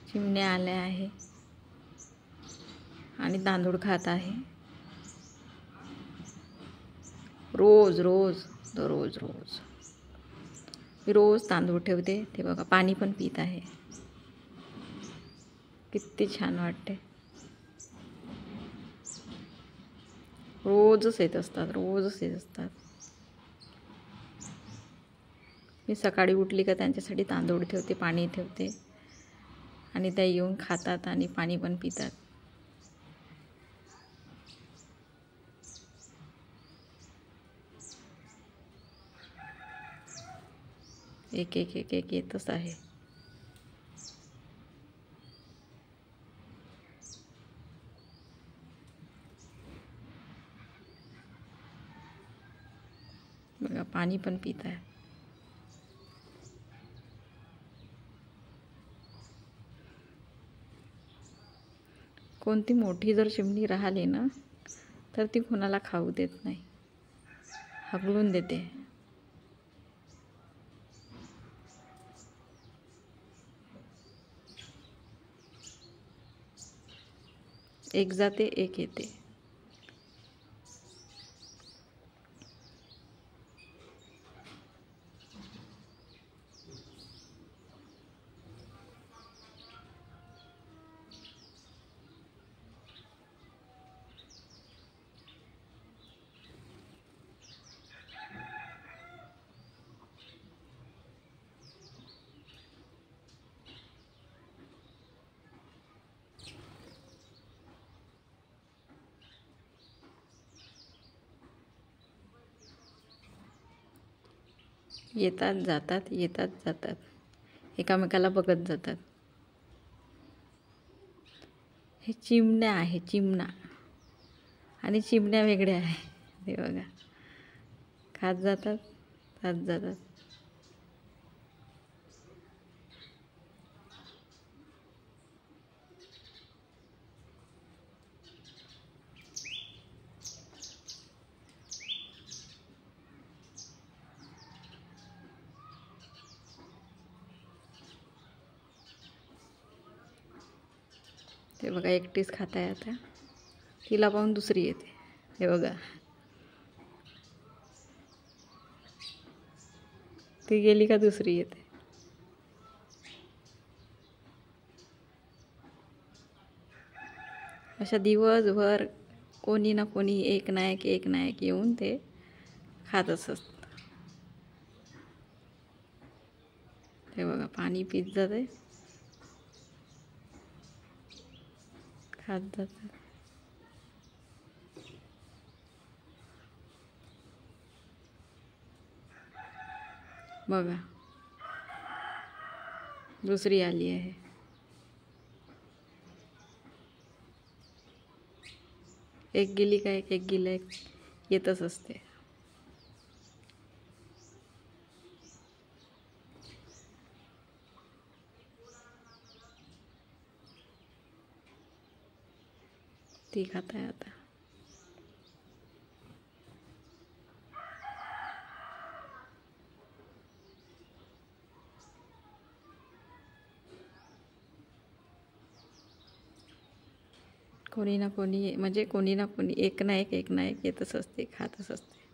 चिमण्या आल्या आहे आणि तांदूळ खात आहे. रोज रोज रोज रोज मी रोज तांदूळ ठेवते. ते बघा पाणी पण पित आहे. किती छान वाटते. रोजच येत असतात, रोजच येत असतात. मी सकाळी उठली का त्यांच्यासाठी तांदूळ ठेवते, पाणी ठेवते आणि त्या येऊन खातात आणि पाणी पण पितात. एक एक एक एक येतच आहे. बघा पाणी पण पित आहे. कोणती मोठी जर चिमणी राहिली ना तर ती कोणाला खाऊ देत नाही, हाकलून देते. एक जाते एक येते. येतात जातात, येतात जातात, एकामेकाला बघत जातात. हे चिमण्या आहे, चिमणा आणि चिमण्या वेगळ्या आहे. हे बघा खात जातात, खात जातात. ते बघा एकटीच खात आहे. आता तिला पाहून दुसरी येते. हे बघा ती गेली का दुसरी येते. अशा दिवसभर कोणी ना कोणी एक ना एक येऊन ते खातच असतात. हे बघा पाणी पित जाते, खात जातात. बघा दुसरी आली आहे. एक गेली का एक गेली एक येतच असते. ती खात आहे आता. कोणी ना कोणी म्हणजे कोणी ना कोणी एक ना एक येतच असते, खातच असते.